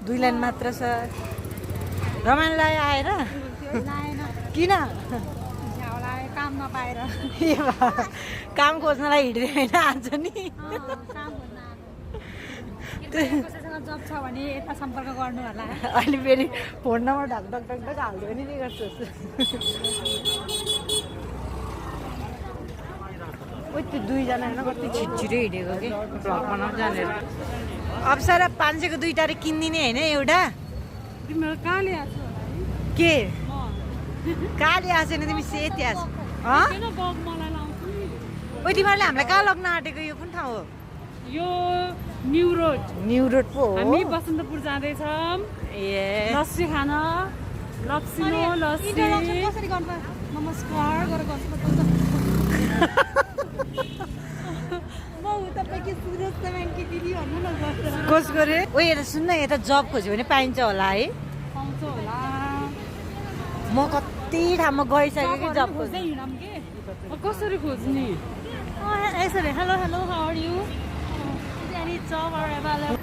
दुई लाइन मात्र छ रमाइलोलाई आएर किन काम नपाएर काम खोज्नलाई हिँड्दै होइन आज नि कसैसँग जब छ भने यता सम्पर्क गर्नु होला अहिले फेरि फोन नम्बर ढक ढक ढक ढक हाल्दै पनि के गर्छु ओ त्यो दुईजना होइन कति छिटछिटो हिँडेको कि भ्लग बनाउनु जानेर अप्सरा 500 को दुईटा रे किनिदिने होइन एउटा तिम्रो कहाँले आछ के कहाँले आछ नि तिमी सेती आछ किन बग मलाई लाउँछु नि ओ तिमीहरूले हामीलाई कहाँ लग्न आँटेको यो कुन ठाउँ हो यो न्यू रोड पो हो हामी बसन्तपुर जाँदैछौँ ए लस्सी खान लप्सिनो लस्सी कसरी गर्नु नमस्कार गरेर गर्नु म उता पैकी सुरज तमानकी दिदी भन्नु न गर्छ कसको रे ओ यता सुन्न यता जब खोज्यो भने पाइन्छ होला है पाउँछ होला म कति ठाउँमा गइसकेँ कि जब खोज्दै हिँडम के कसरी खोज्ने यसरी hello hello how are you any job or available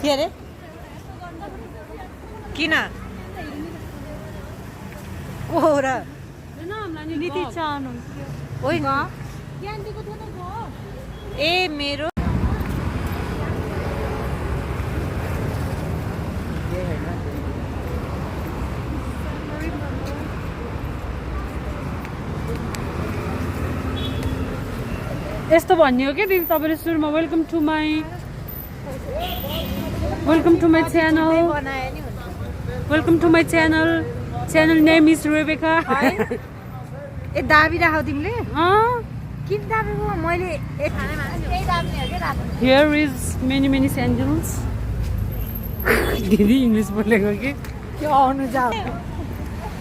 के अरे किन ओ र नीति चाहनु होइन ज्ञानदीको थियो त भयो ए मेरो यस्तो भन्ने हो कि दिदी तपाईले सुरुमा welcome to my channel welcome to my channel name is Rebecca ए दाबी राखौ तिमीले किन दाबेको मैले हियर इज मेनी स्यान्डल्स दिदी इङ्ग्लिस बोलेको कि त्यो आउनु जाऊ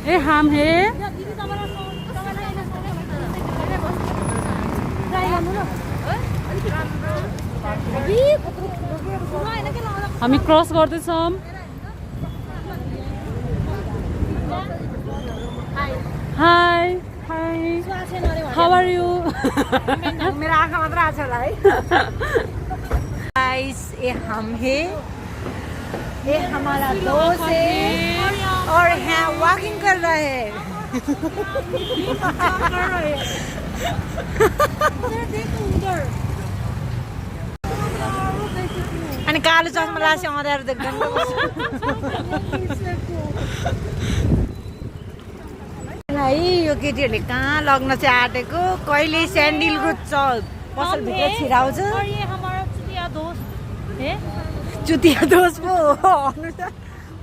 ए हाम हे हामी क्रस गर्दैछौँ हाई हाउ आर यु मेरो आँखा मात्र आछ होला है गाइस ये हम है ये हमारा दोस्त है और यहाँ वॉकिंग कर रहे हैं अनि कालो चस्मा लासी अँध्यारो देख्दैन है यो केटीहरूले कहाँ लग्न चाहिँ आँटेको कहिले स्यान्डलको पसलभित्र छिराउँछ चुतिया दोष पो हो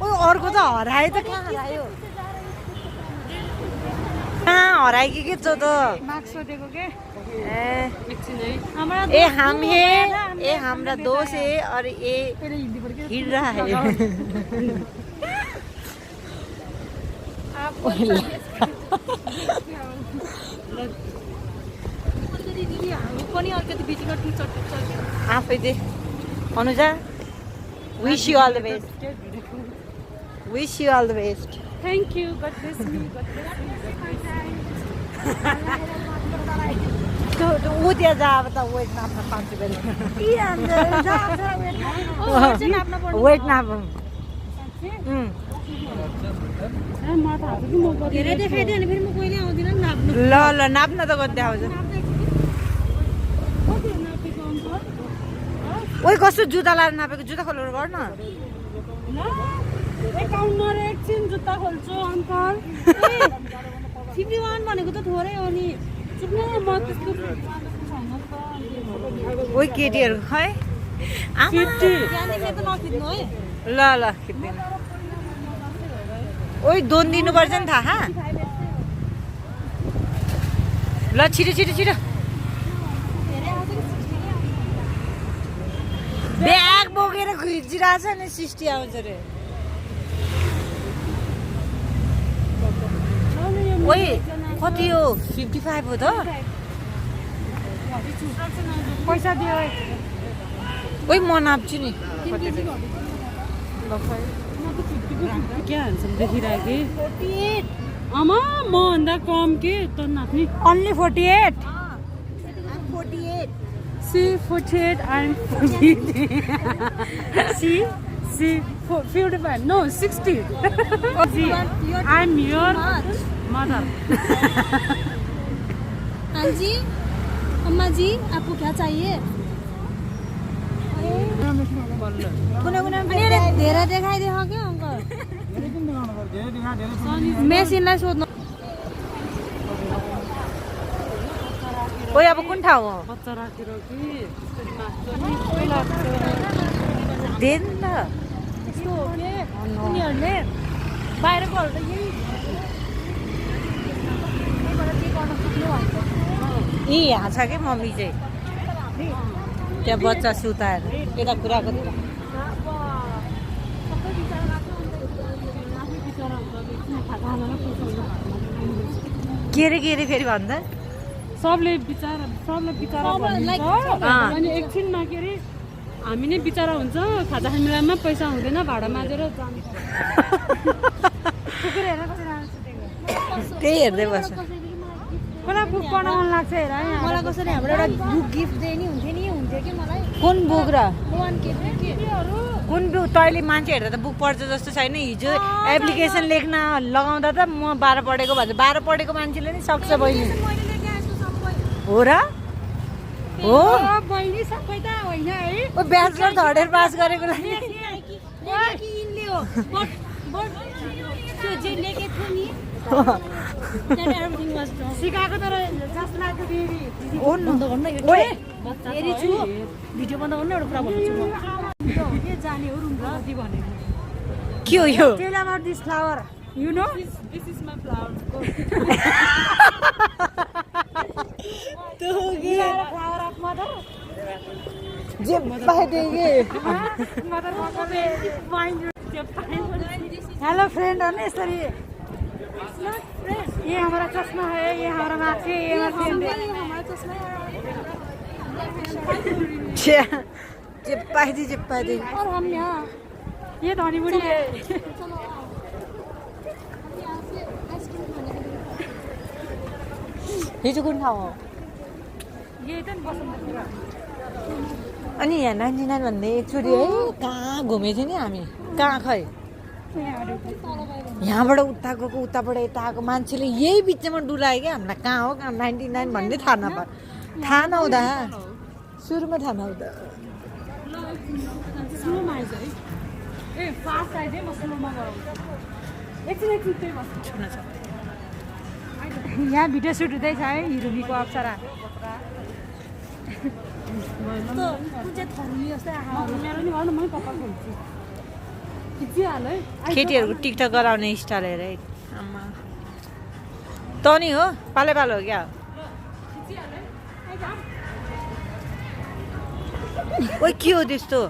ओ अर्को त हरायो त कहाँ हरायो कहाँ हरायो कि के त मार्क्स सोधेको के ए हम है ये हमारा दोस्त है और ये हिल रहा है आफै दे Anuja wish you all the best wish you all the best thank you god bless me ऊ त्यहाँ जा अब त वेट नाप्न पाउँछु वेट नाप ल ल नाप्न त कति आउँछ ओइ कस्तो जुत्ता लाएर नापेको जुत्ता खोलेर गर्न एकछिन जुत्ता खोल्छु अङ्कल 51 भनेको त थोरै हो नि म त्यस्तो ओइ केटीहरू खै 50 ल ल खिच्दैन ओइ दोन दिनुपर्छ नि थाहा ल छिटो छिटो छिटो ब्याग बोकेर खिचिरहेछ नि 60 आउँछ रे ओइ कति हो 55 हो त पैसा दियो ओइ म नाप्छु नि क्या हाल्छौँ देखिरहेको आमा म भन्दा कम के त नाच्ने Only 48. सी 48 I'm 48 सी 55 no 60 जी I'm your mother हाँ जी अम्मा जी आपको क्या चाहिए अरे धेरै देखाइदियो क्या अङ्कल मेसिनलाई सोध्नु ओइ अब कुन ठाउँ हो बच्चा राखेर कि त्यसरी नाच्छ नि पहिला दे न त यस्तो हो के उनीहरूले बाहिरकोहरू त यही यहीबाट के गर्न सक्नु भएको यी यहाँ छ कि मम्मी चाहिँ त्यहाँ बच्चा सुताएर यता कुराको के अरे फेरि भन्दा सबले बिचारा like अनि एकछिनमा के अरे हामी नै बिचारा हुन्छ खाजा खाने बेलामा पैसा हुँदैन भाडा माझेर जान्छ त्यही हेर्दै बस्छ मलाई बुक बनाउन लाग्छ हेर मलाई कसरी हाम्रो एउटा बुक गिफ्ट दिए नि हुन्थ्यो कि मलाई कुन बुक र वान के कुन बुक तैँले मान्छे हेर्दा त बुक पढ्छ जस्तो छैन हिजो एप्लिकेसन लेख्न लगाउँदा त म 12 पढेको भन्छ 12 पढेको मान्छेले नि सक्छ बहिनी मैले लेखे यस्तो सबै हो र हो बहिनी सबै त होइन है ओ ब्याचलर थर्ड इयर पास गरेको लागि कि यिनले हो बट त्यो जे लेखेको थियो नि that everything was wrong सिकाएको तर जस्तो लाग्यो फेरि ओ बन्द गर्नु यो ओए हेरी छु भिडियो बन्द गर्नु एउटा कुरा भन्छु म के जाने हो रुम कति भनेको के हो यो tell about this flower you know this is my flower flower of mother जे पाइदिए मदर हेलो फ्रेंड हो ना यसरी ये हमारा चश्मा है ये हमारा मार्क्स है ये हमारा फ्रेंड है हमारा चश्मा जे पाइदिए और हम यहाँ ये धनी बुढ़ी है चलो हम यहाँ से आइसक्रीम खाने के लिए हिजो कुन ठाउँ हो ये त बसन्तपुर अनि यहाँ 99 भन्ने एकचोटि है कहाँ घुमेको थियो नि हामी कहाँ खै यहाँबाट उता गएको उताबाट यता आएको मान्छेले यही बिचमा डुलायो क्या हामीलाई कहाँ हो कहाँ 99 भन्ने थाहा नहुँदा सुरुमा थाहा नहुँदा स्लोमा आइज है ए फास्ट आइज है म स्लोमा गराउँछु एकछिन त्यही बस्छु यहाँ भिडियो सुट हुँदैछ है हिरोनीको अप्सरा तो कुन चाहिँ थर्मी जस्तै आँखा मेरो नि गर्नु म कपाल खोल्छु खिचिहाल है केटीहरूको टिकटक गराउने स्टाइल हेर है आमा त नि हो पाले हो क्या ओइ के हो त्यस्तो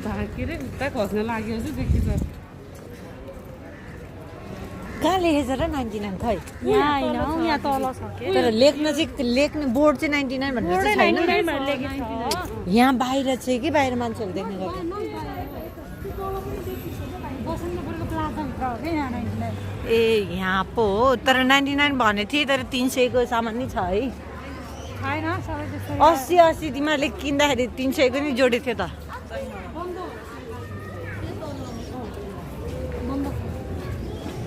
भाकेर उता खस्न लाग्यो चाहिँ देखिन्छ कहाँ लेखेछ र 99 खै यहाँ होइन यहाँ तल छ के तर लेख्ने बोर्ड चाहिँ 99 भनेर चाहिँ छैन यहाँ बाहिर चाहिँ के बाहिर मान्छेहरू देख्ने गर्छ बसन्तपुरको प्लाजाभित्र हो क्या यहाँ 99 ए यहाँ पो हो तर 99 भने थिएँ तर 300 को सामान नि छ है छैन सबै त्यस्तै 80 तिमीहरूले किन्दाखेरि 300 को नि जोडेको थियो त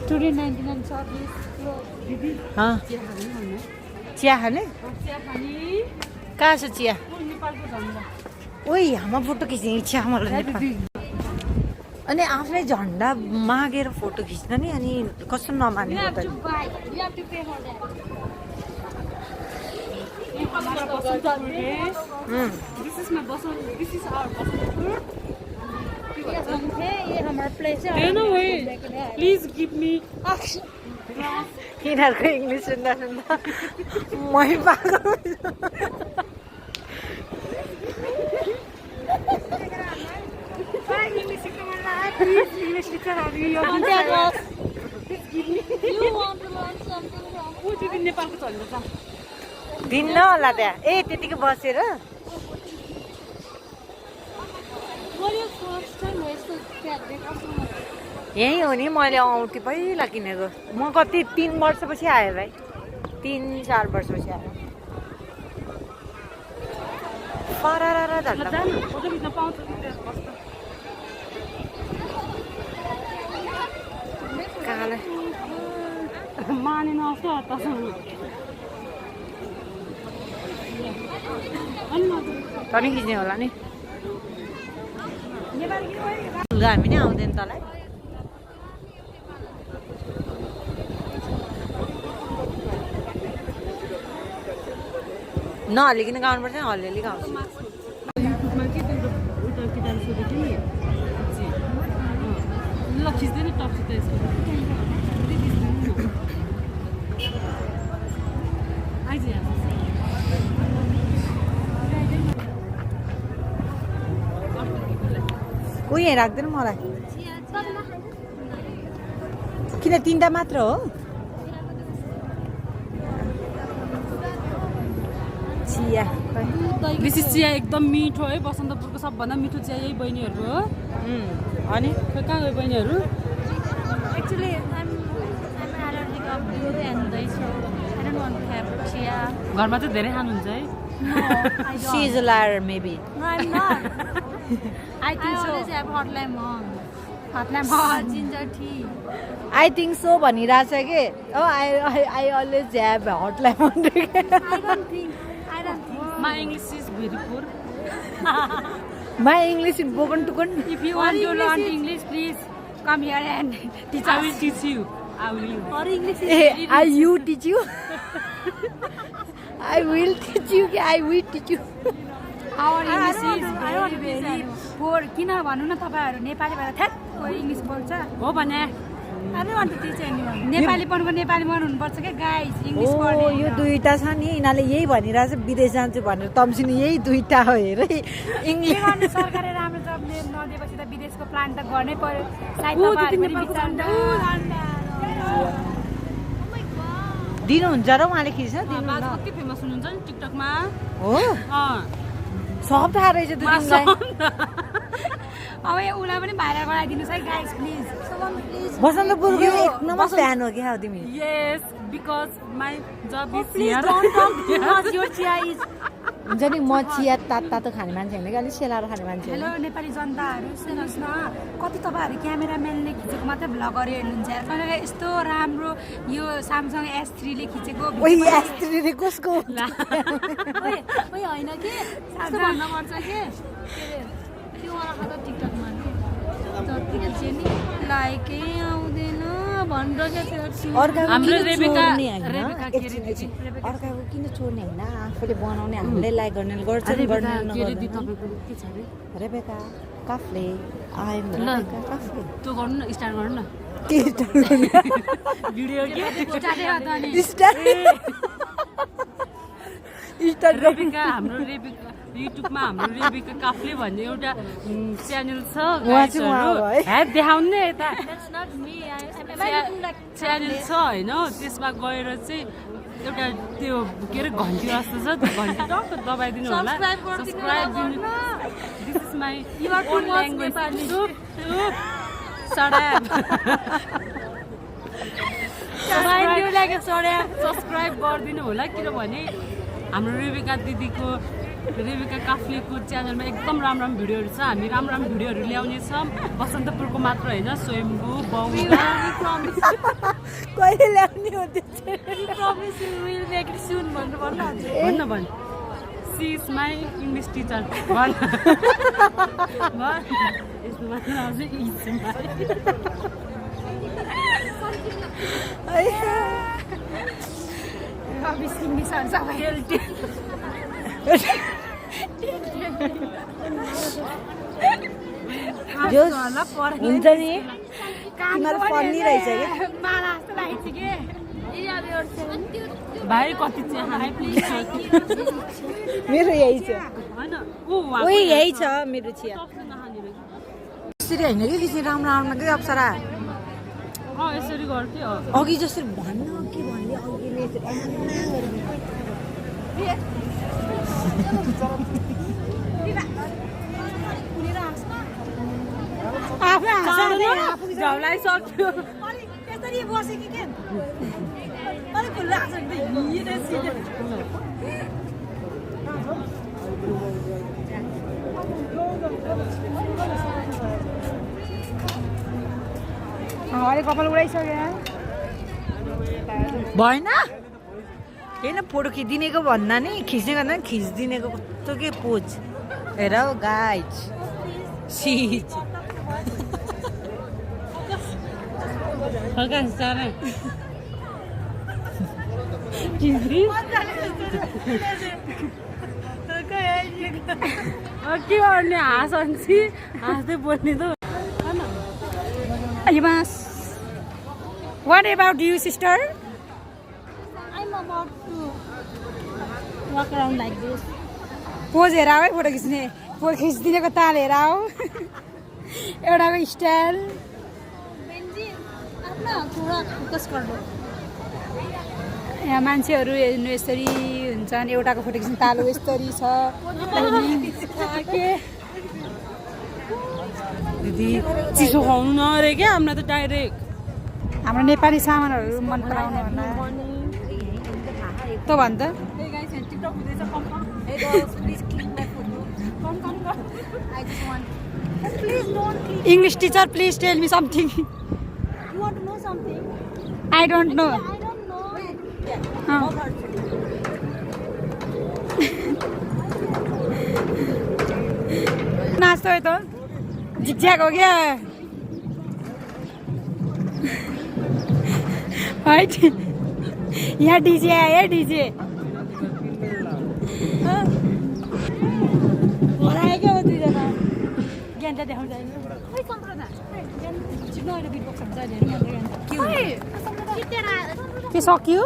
टुडे 99 सर्भिस अँ, चिया खाने कहाँ छ चिया नेपालको झन्डा ओइ हाम्रो फोटो खिच्ने इच्छा मलाई नेपाल अनि आफ्नै झन्डा मागेर फोटो खिच्न नि अनि कस्तो नमानेको त हमारा Basantapur this is my Basantapur this is our Basantapur ये हमारा प्लेस है हेन वे प्लिज गिभ मी यिनीहरूको इङ्ग्लिस सुन्दा मै पाएको English teacher are you Contact us. You want to learn something from नेपालको झन्डा छ दिन्न होला त्यहाँ ए त्यतिकै बसेर यहीँ हो नि मैले औँठी पहिला किनेको म कति 3 वर्षपछि आएँ भाइ 3-4 वर्षपछि आएँ फरारा झल्ला काले मानेन आउँछ तसँग पनि खिच्ने होला नि लुगा हामी नै आउँदैन तँलाई नहल्लिकन गाउनुपर्छ हल्लिअलि गाउँछ युट्युबमा के त्यो उता केटाले सोधेको नि ल खिच्दैन टप्सी त यसको आइज कोही यहाँ राख्दैन मलाई किन 3टा मात्र हो चिया बेसी चिया एकदम मिठो है बसन्तपुरको सबभन्दा मिठो चिया यही बहिनीहरूको हो अनि खै कहाँ गयो बहिनीहरू Actually, I'm allergic of milk and dairy, so I don't want to have chia. घरमा चाहिँ धेरै खानुहुन्छ है No, I don't. She is a liar maybe No, I'm not. I always have hot lemon. Hot lemon, ginger tea. I think so भनिरहेछ कि oh I always have hot lemon I don't think. My English is very poor. My English in broken टुकन If you want to learn English, please come here and teach. I will teach you. I will. Or English is a I you teach you I will teach you कि I will teach you Our English is very, very poor. किन भन्नु न तपाईँहरू नेपाली भएर ठ्याक्क English बोल्छ हो भने I don't want to teach anyone. Nepali पढ्नुको नेपाली मन हुनुपर्छ क्या गाइस ओ इङ्ग्लिस पढ्ने यो दुईटा छ नि यिनीहरूले यही भनिरहेछ विदेश जान्छु भनेर तम्सिनु यही दुईटा हो हेर के इङ्ग्लिस गर्ने सरकारले राम्रो जब नदिएपछि त विदेशको प्लान त गर्नै पर्यो सायद तपाईँहरू पनि बिचारा दिनुहुन्छ र उहाँले खिच्छ दिनु बाज कति फेमस हुनुहुन्छ नि टिकटकमा हो अँ सब थाहा रहेछ दुईलाई अब यो उसलाई पनि भाइरल गराइदिनुहोस् है गाइस प्लिज बसन्तपुरको एक नम्बर फ्यान हो क्या तिमी Yes, because my job is please here. Don't talk too much your chiya is हुन्छ नि म चिया तातो खाने मान्छे होइन कि अलिक सेलाएर खाने मान्छे हेलो नेपाली जनताहरू सुन्नुहोस् न कति तपाईँहरू क्यामेराम्यानले खिचेको मात्रै भ्लगहरू हेर्नुहुन्छ तर यस्तो राम्रो यो सामसङ S3 ले खिचेको ओइ यात्रीले कसको ओइ होइन कि यस्तो भन्नुपर्छ के त्यो वाला त टिकटकमा जतिकै चाहिँ नि लाइकै आउँदैन भनेर क्या त्यो अर्काको हाम्रो किन रेबेका छोड्ने होइन? रेबेका एकछिन, एकछिन। अर्काको किन छोड्ने होइन आफूले बनाउने हामीले लाइक गर्ने गर्छ रेबेका गर्ने के अरे दी नगर्दैन। तपाईँको के छ अरे रेबेका काफले आइम ल रेबेका काफले त्यो गर्नु न स्टार्ट गर्नु न के भिडियो के स्टार्ट स्टार्ट रेबिका हाम्रो रेबिका युट्युबमा हाम्रो रेबिका काफले भन्ने एउटा च्यानल छ उहाँ चाहिँ उहाँ हो है। हेड देखाउनु नि यता That's not me. I'm looking like channel छ होइन त्यसमा गएर चाहिँ एउटा त्यो के अरे घन्टी जस्तो छ त्यो घन्टी टक्क दबाइदिनु होला Subscribe गरिदिनु सब्सक्राइब होला, दिनु this is my You are too much Nepali. Subscribe गरिदिनु होला किनभने हाम्रो रेबिका दिदीको रेबिका काफ्लेको च्यानलमा एकदम राम्रो भिडियोहरू छ हामी राम्रो भिडियोहरू ल्याउने छौँ बसन्तपुरको मात्र होइन स्वयम्भू बाउला कहिले ल्याउने हो त्यो promise you will make it soon भनेर भन्नु भन्न भन् she is my English teacher भन् भन् यस्तो भन्न आउँछ इज माई promise इङ्ग्लिसहरू सबै जो हुन्छ नि तिमीहरू फन्नी रहेछ कि माला जस्तो लागेको थियो कि भाइ कति चाहिँ खाने प्लिज मेरो यही छ होइन ओइ यही छ मेरो चिया नखाने यसरी होइन कि त्यसरी राम्रो राम्रो कि अप्सरा यसरी गर्थ्यो अघि जसरी भन्न के भन्ने अघिले आफै झौलाई सक्यो यसरी बसे कि के अलिक खुल्ला आएको छ नि अहिले कपाल उडाइसक्यो भएन होइन फोटो खिचिदिनेको भन्दा नि खिच्ने गर्दा खिचिदिनेको कस्तो के पोज हेर हौ गाइज सिज फर्कान्छ चारै के गर्ने हाँसन्छ हाँस्दै बोल्ने त What about you, sister? I'm about to walk around like this. Pose हेर है फोटो खिच्ने पोज खिचिदिनेको ताल हेर हौ एउटाको स्टाइल यहाँ मान्छेहरू हेर्नु यसरी हुन्छन् एउटाको फोटो खिच्ने ताल यसरी छ दिदी चिसो खुवाउनु नअरे क्या हामीलाई त डाइरेक्ट हाम्रो नेपाली सामानहरू मन पराउनु होला त भन् त English teacher, please tell me something. You want to know something? I don't know. I don't know. नाचतो है तो झिकझ्याक हो गया राइट यहाँ डीजे आया डीजे क्या हो दुईजना ज्ञान त देखाउँछ के सक्यो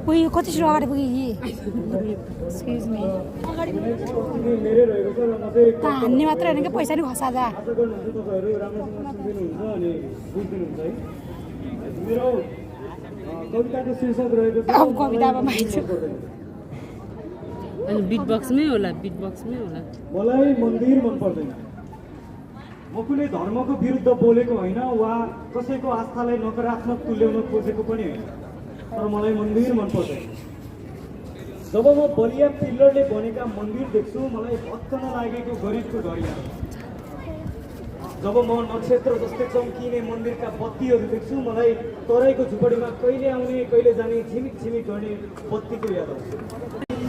उयो कति छिटो अगाडि पुग्यो कि एक्सक्युज मी हान्ने मात्र होइन क्या पैसा नि खसाजा अब कवितामा माइछु अनि बिट बक्समै होला मलाई मन्दिर मन पर्दैन म कुनै धर्मको विरुद्ध बोलेको होइन वा कसैको आस्थालाई नकारात्मक तुल्याउन खोजेको पनि होइन तर मलाई मन्दिर मन पर्दैन जब म बलिया पिल्लरले बनेका मन्दिर देख्छु मलाई भत्कन लागेको गरिबको घर याद जब म नक्षत्र जस्तै चम्किने मन्दिरका बत्तीहरू देख्छु मलाई तराईको झुपडीमा कहिले आउने कहिले जाने झिमिक झिमिक गर्ने बत्तीको याद आउँछ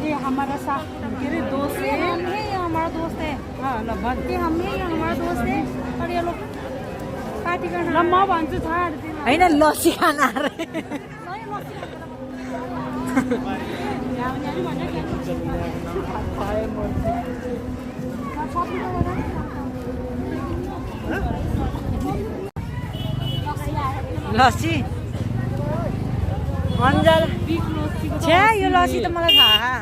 ये हमारा साथ के अरे दोस्त है ये हमारा दोस्त है ल भन ये हमारा दोस्त है और ये लोग पार्टी ल करना म भन्छु छाड्दिन होइन लसी खाना अरे लसी अन्जल छ्या यो लसी त मलाई थाहा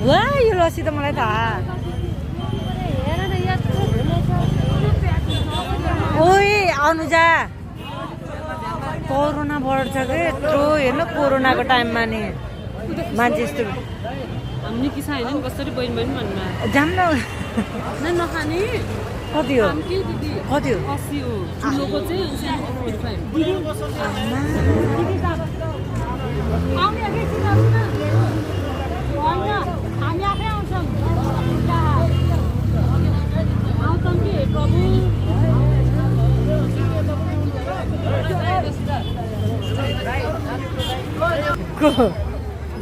वा यो लसी त मलाई थाहा ओए अनुजा कोरोना बढ्छ कि यत्रो हेर्नु कोरोनाको टाइममा नि मान्छे यस्तो हामी किसा होइन नि कसरी बहिनी बहिनी भन्नु जान्न नखाने कति हो के दिदी कति हो 80 हो ठुलोको चाहिँ 85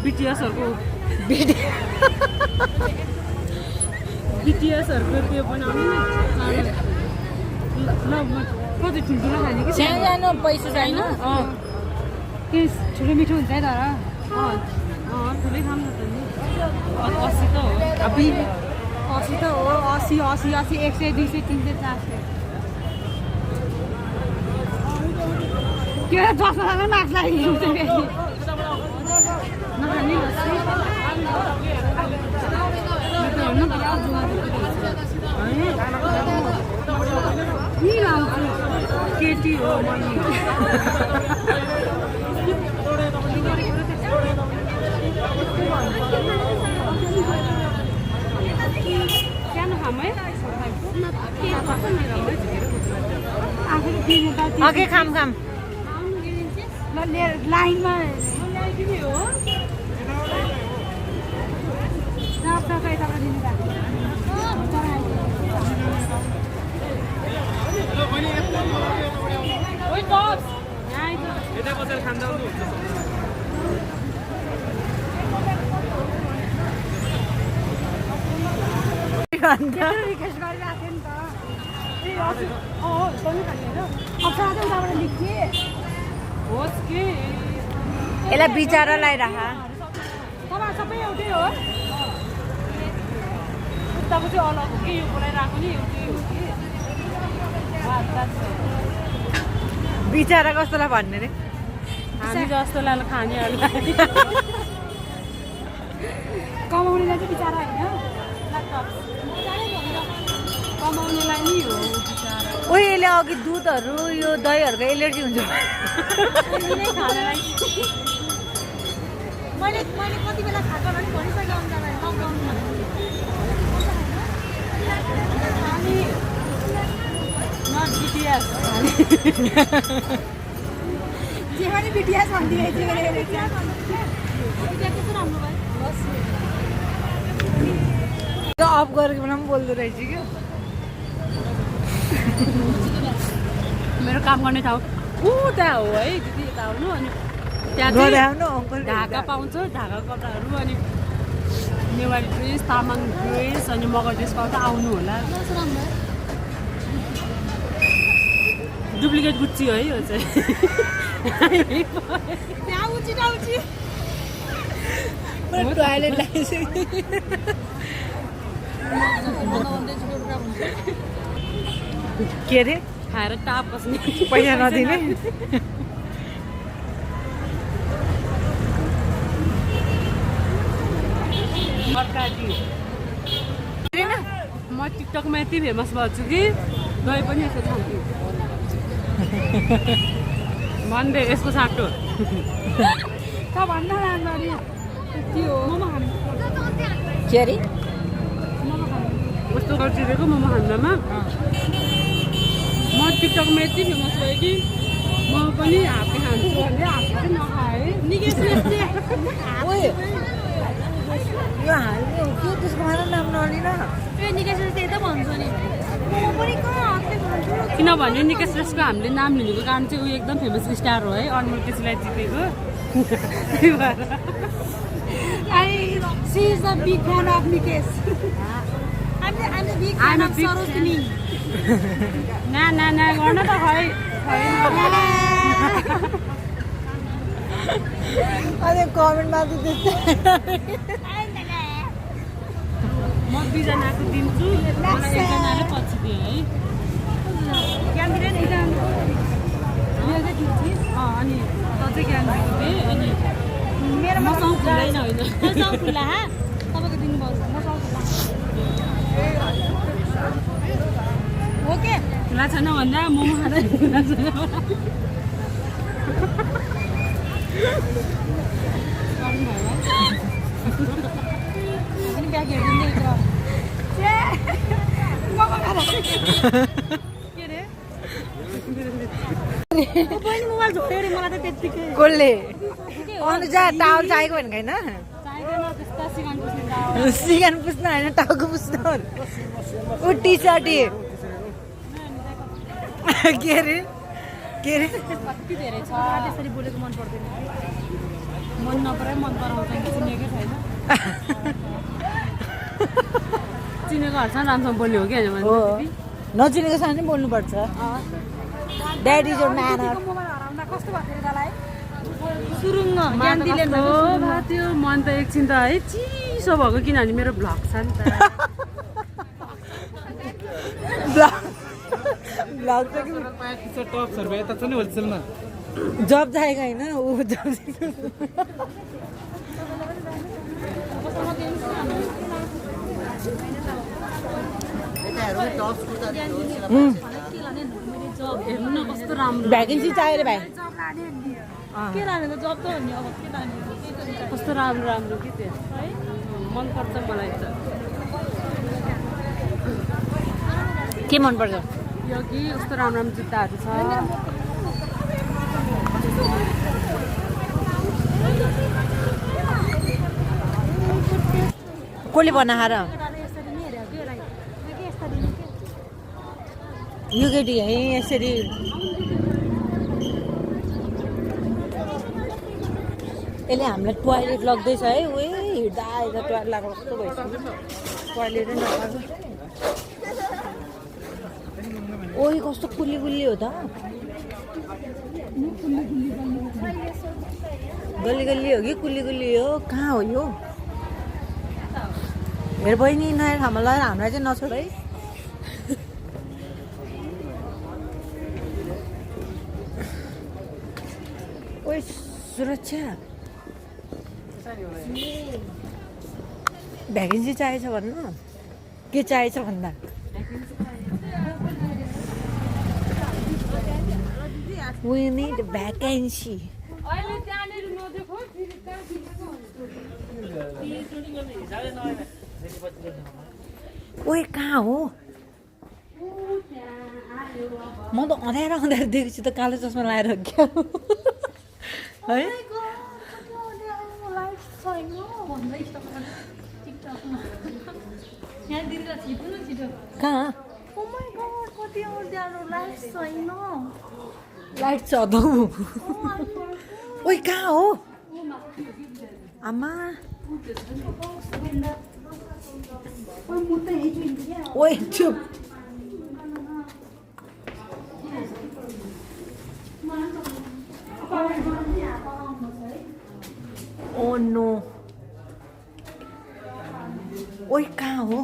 बिटिएसहरुको बिटिएसहरुको त्यो बनाउने ल कति ठुल्ठुलो खाने कि सानो पैसा छैन के ठुलो मिठो हुन्छ है तर ठुलै खाम न त नि 80 त हो 80 त हो 80 80 80 100 200 300 400 के दसजना मार्क्स लाग्यो नखाने लस्सी नि लाउँछु केटी हो मम्मी हो सानो खाम है अघि खाम लाइनमा हो ओइ बस यहाँ आइज यता बसेर खाँदा हुन्छ रिक्वेस्ट गरिरहेको थियो नि त अप्सरा चाहिँ उताबाट लेख्थेँ होस् के यसलाई बिचारालाई राख तपाईँ सबै एउटै हो उताको चाहिँ अलग हो कि यो बोलाइरहेको नि एउटै हो कि बिचारा कस्तोलाई भन्ने रे हामी जस्तोलाई खानेहरूलाई कमाउनेलाई चाहिँ बिचारा होइन कमाउनेलाई नि हो बिचारा ओइ यसले अघि दुधहरू यो दहीहरूको एलर्जी हुन्छ मैले कति बेला खाएको होला नि भनिसकेँ अन्जलाई लकडाउनमा हामी नट बिटिएस जे पनि बिटिएस भनिदिएको कस्तो राम्रो भयो अफ गरेको बेला पनि बोल्दो रहेछ क्या मेरो काम गर्ने ठाउँ त्यहाँ हो है दिदी यता आउनु अनि त्यहाँ गराउनु अङ्कल ढाका पाउँछ ढाका कपडाहरू अनि नेवारी ड्रेस तामाङ ड्रेस अनि मगर ड्रेस पाउँछ आउनु होला कस्तो राम्रो डुप्लिकेट गुच्ची है यो चाहिँ त्यहाँ उची टाउची टोयलेट लगाइसक्यो के अरे खाएर टाप बस्ने पैसा नदिने म टिकटकमा यति फेमस भएको छु कि दही पनि यसो खान्छु भन्दे यसको साटो सबभन्दा राम्रो के हो मोमो खानु के अरे कस्तो गरिदिएको मोमो खान्दामा म टिकटकमा यति फेमस भयो कि म पनि हापी खान्छु भने हापी चाहिँ नखाएँ ओए यो हाल्ने हो कि त्यसको मात्र नाम नलिन ए निकेश त्यही त भन्छ नि मोमो पनि कहाँ हातले खान्छु किनभने निकेश श्रेष्ठको हामीले नाम लिनुको कारण चाहिँ उयो एकदम फेमस स्टार हो है अनमोल केसीलाई जितेको त्यही भएर she is the big fan of Nikesh I'm the big I'm fan a of big Sarojini. ना गर्न त खै अनि कमेन्टमा चाहिँ त्यस्तै म दुईजनाको दिन्छु मलाई एकजनाले पछि दिए है अनि त चाहिँ ज्ञान दिएको थिएँ अनि मेरो मसँग खुल्दैन होइन मसँग खुल्ला हा तपाईँको दिनुभयो मसँग खुल्ला ओके खुला छैन भन्दा मोमो खाँदै खुला छैन पनि ब्याग हेरिदिनु के रे पनि मोबाइल झोक्यो अरे मलाई त त्यत्तिकै कसले अनुजा टावल चाहिएको भनेको होइन चाहिँदैन त्यस्ता सिकाउनु पुस्ने सिगान पुस्न होइन टाउको पुस्न ऊ टी सर्ट के अरे कति धेरै छ त्यसरी बोलेको मन पर्दैन मन नपराइ मन पराउँछ कि चिनेकै छैन चिनेकोहरूसँग राम्रोसँग बोल्ने हो कि होइन हो भने नचिनेको छ भने बोल्नुपर्छ ड्याडी जो म्यानर मोबाइल हराउँदा कस्तो भएको थियो तँलाई सुरुङ्ग ज्ञान दिले त्यो मन त एकछिन त है चिसो भएको किनभने मेरो भ्लग छ नि त ब्लग त जब जाएगा होइन ऊ जब हेर्नु न कस्तो राम्रो भ्याकेन्सी चाहियो रे भाइ जब लाने नि के लाने त जब त हो नि अब के लाने कस्तो राम्रो राम्रो के त्यो है मनपर्छ मलाई त के मनपर्छ यो कि कस्तो राम्रो राम्रो जुत्ताहरू छ कसले बनाएर यसरी नै हेरेको के राई के यस्ता दिने के यो केटी है यसरी यसले हामीलाई टोयलेट लग्दैछ है उयो हिँड्दा आएर टोयलेट लगाएको कस्तो भइसक्यो टोयलेटै नलाग्यो ओइ कस्तो कुल्ली कुल्ली हो त गल्ली गल्ली हो कि कुल्ली कुल्ली हो कहाँ हो यो हेर बहिनी नयाँ ठाउँमा लगाएर हामीलाई चाहिँ नछोड है ओइ सुरक्षा भ्याकेन्सी चाहिएछ भन्नु के चाहिएछ भन्दा We need vacancy. अहिले त्यहाँनिर नदेखो फेरि ओए कहाँ हो म त अँध्यारो अँध्यारो देखेछु त कालो चस्मा लगाएर क्या है लाइफ छैन भन्दै टिकटकमा यहाँ दिदीलाई छिटो न छिटो कहाँ ओ माय गॉड कति अँध्यारो लाइफ छैन लाइट छ त ओइ कहाँ हो आमा ओइ चुप ओ नो ओइ कहाँ हो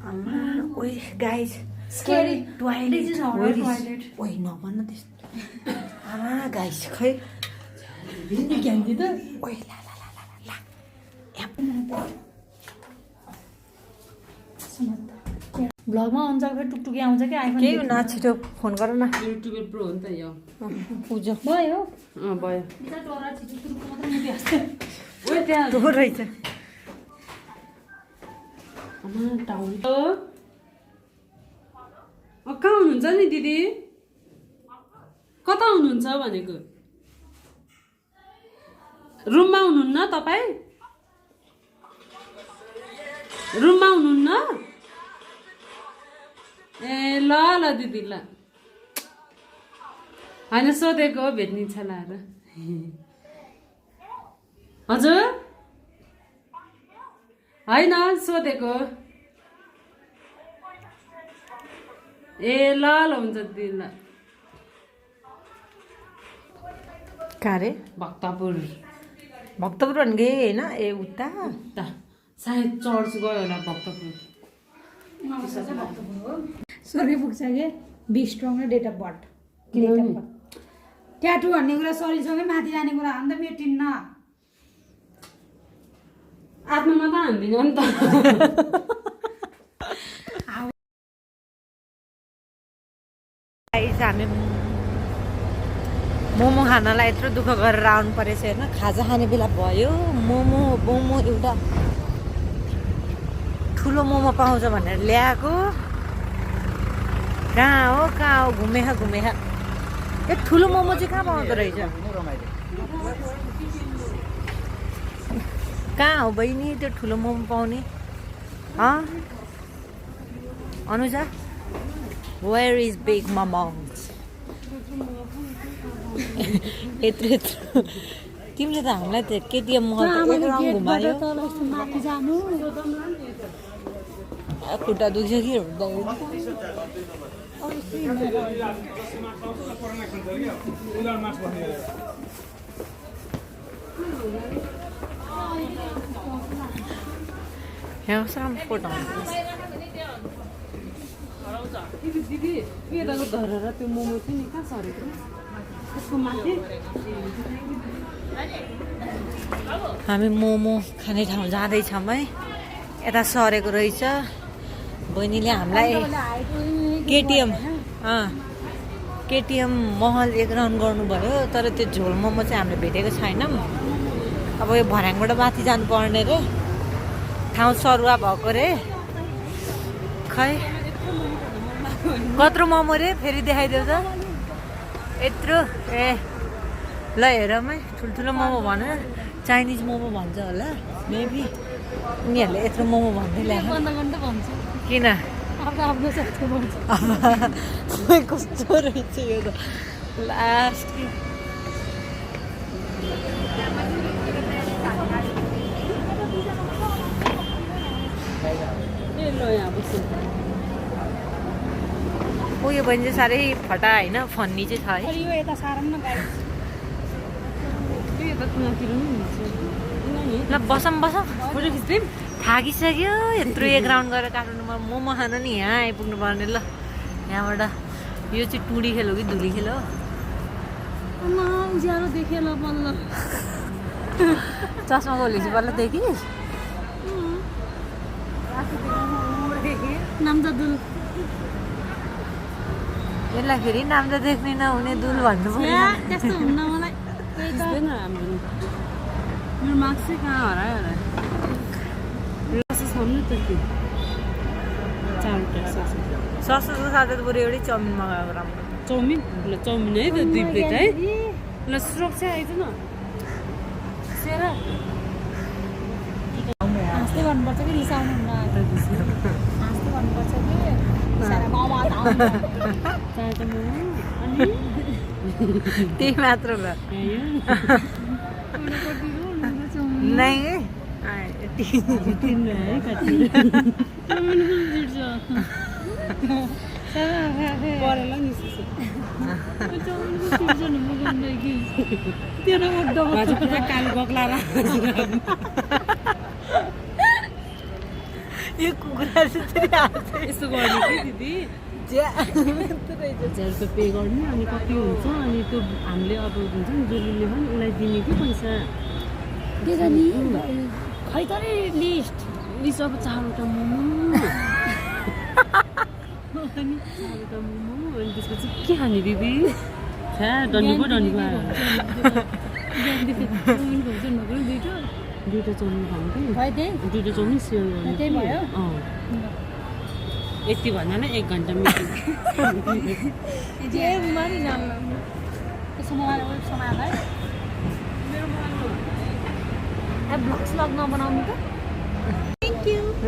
आमा ओइ guys Scary. Toilet This is horror toilet. ओइ नभन्न त्यस्तो आमा गाइज खै ज्ञानी त ओइ ला ला ला ला ला भ्लगमा आउँछ फेरि टुकटुकी आउँछ कि आइफोन केही हुन छिटो फोन गर न युट्युबर प्रो हो नि त यो पुजो भयो भयो डरा छिटो तुरुको मात्रै मुभी हाँस्छ ओइ त्यहाँ तो रहेछ टाउन कहाँ हुनुहुन्छ नि दिदी कता हुनुहुन्छ भनेको रुममा हुनुहुन्न तपाईँ रुममा हुनुहुन्न ए ल ल दिदी ल होइन सोधेको हो भेट्ने इच्छा लाएर हजुर होइन सोधेको ए ल ल हुन्छ दिदी ल कहाँ रे भक्तपुर भक्तपुर भने गए होइन ए उता उता सायद चर्च गयो होला भक्तपुर सरी पुग्छ के बी स्ट्रङ र डेट अफ बर्थ ट्याटु भन्ने कुरा शरीरसँगै माथि जाने कुरा अन्त मेटिन्न आत्मामा त हान्दिनँ नि त हामी मोमो खानलाई यत्रो दुःख गरेर आउनु परेछ होइन खाजा खाने बेला भयो मोमो मोमो एउटा ठुलो मोमो पाउँछ भनेर ल्याएको कहाँ हो घुमेखा यो ठुलो मोमो चाहिँ कहाँ पाउँदो रहेछ कहाँ हो बहिनी त्यो ठुलो मोमो पाउने Anuja where is big momos यत्रो तिमीले त हामीलाई त केटिएम मल त एक राउन्ड घुमायो माथि जानु खुट्टा दुख्छ कि यहाँ सानो फोटो दिदी यताको धरेर त्यो मोमो थियो नि कहाँ सरेको त्यसको माथि हामी मोमो खाने ठाउँ जाँदैछौँ है यता सरेको रहेछ बहिनीले हामीलाई केटिएम केटिएम महल 1 राउन्ड गर्नुभयो तर त्यो झोल मोमो चाहिँ हामीले भेटेको छैनौँ। अब यो भर्याङबाट माथि जानुपर्ने रे, ठाउँ सरुवा भएको रे। खै कत्रो मोमो रे, फेरि देखाइदेऊ त यत्रो। ए ल हेरौँ है, ठुल्ठुलो मोमो भनेर चाइनिज मोमो भन्छ होला मेबी, उनीहरूले यत्रो मोमो भन्दै ल्याएको। किन कस्तो रहेछ यो त लास्ट। उयो बहिनी चाहिँ साह्रै फटा होइन, फन्नी चाहिँ छ है। ल बसौँ फोटो खिच्दिउँ। थाकिसक्यो यत्रो 1 राउन्ड गरेर काठमाडौँमा मोमो खान नि यहाँ आइपुग्नु पर्ने। ल यहाँबाट यो चाहिँ टुडी खेल हो कि धुली खेल हो? उज्यालो देखेँ ल बल्ल। चस्मा खोलेपछि बल्ल देखिस्? नाम्जादुल यसलाई फेरि नाम त देख्ने नहुने दुल भन्नु पर्यो। त्यस्तो हुन्न मलाई। मेरो मार्क्स चाहिँ कहाँ हरायो होला? ससको साथै त बरु एउटै चाउमिन मगाएको राम्रो। चाउमिन ल चाउमिन है त 2 प्लेट है। ल सुरक्षा आइज न सेरा। हाँस्दै भन्नुपर्छ कि रिसाउनु हुन्न। हाँस्दै भन्नुपर्छ कि रिसाएर गाउँमा आउँछ। त्यही मात्र ल नै यो कुखुरा यस्तो गर्ने कि दिदी, 1000 पे गर्ने अनि कति हुन्छ अनि त्यो हामीले अब हुन्छ नि जसले पनि उसलाई दिने कि पैसा खै त लिस्ट अब 4वटा मोमो अनि 4वटा मोमो अनि त्यसपछि के खाने दिदी? छ्या डन्डीको आयो। 2टा चाउमिन खानु कि 2टा चाउमिन सेयर गर्ने। यति भन्नाले 1 घन्टा मिटिङ। ब्लग्स लग नबनाउनु त।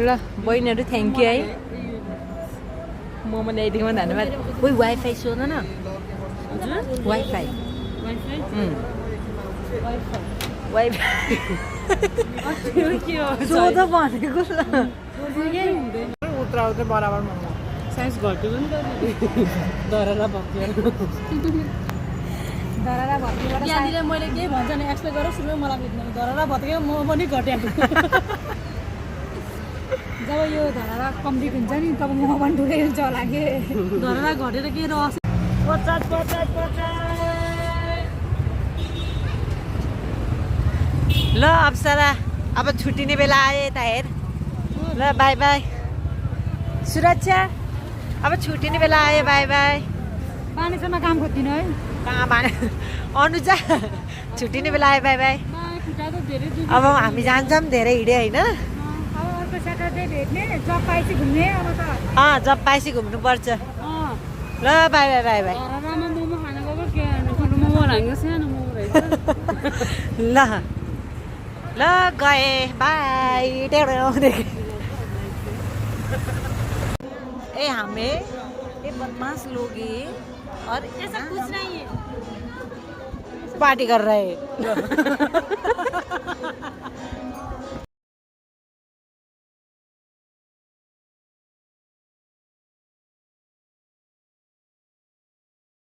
ल बहिनीहरू थ्याङ्क यू है, मोमो ल्याइदिएकोमा धन्यवाद। ओइ वाइफाई सोध न। वाइफाई सोध भनेको ल। उत्र बराबर मोमो साइज घट्यो नि त दराला भक्यो। धरारा भत्केबाट यहाँनिर मैले केही भन्छ नि एक्सप्लेन गरेर सुरु मलाई बुझ्नु। धरारा भत्केको म पनि घट्या। जब यो धरारा कम्प्लिट हुन्छ नि तब म पनि ठुलै हुन्छ होला कि। धरारा घटेर के रस 50। ल अप्सरा अब छुट्टिने बेला आयो यता हेर। ल बाई बाई सुरक्षा, अब छुट्टिने बेला आयो, बाई बाई। पानीसँग काम खोज्दिनु है। कहाँ बाने अनुजा छुट्टिने बेला आयो, बाई बाई। अब हामी जान्छौँ, धेरै हिँड्यो होइन। अब अर्को स्याटरडे भेट्ने, जब पाएपछि घुम्ने। अब त जब पाएपछि घुम्नुपर्छ। ल बाई बाई बाई बाई। धरारामा मोमो खान गएको के ठुलो मोमो लाग्यो, सानो मोमो रहेछ। ल ल गए बाई। ए हमें ये बदमाश लोग ये और ऐसा कुछ नहीं है। पार्टी कर रहे हैं।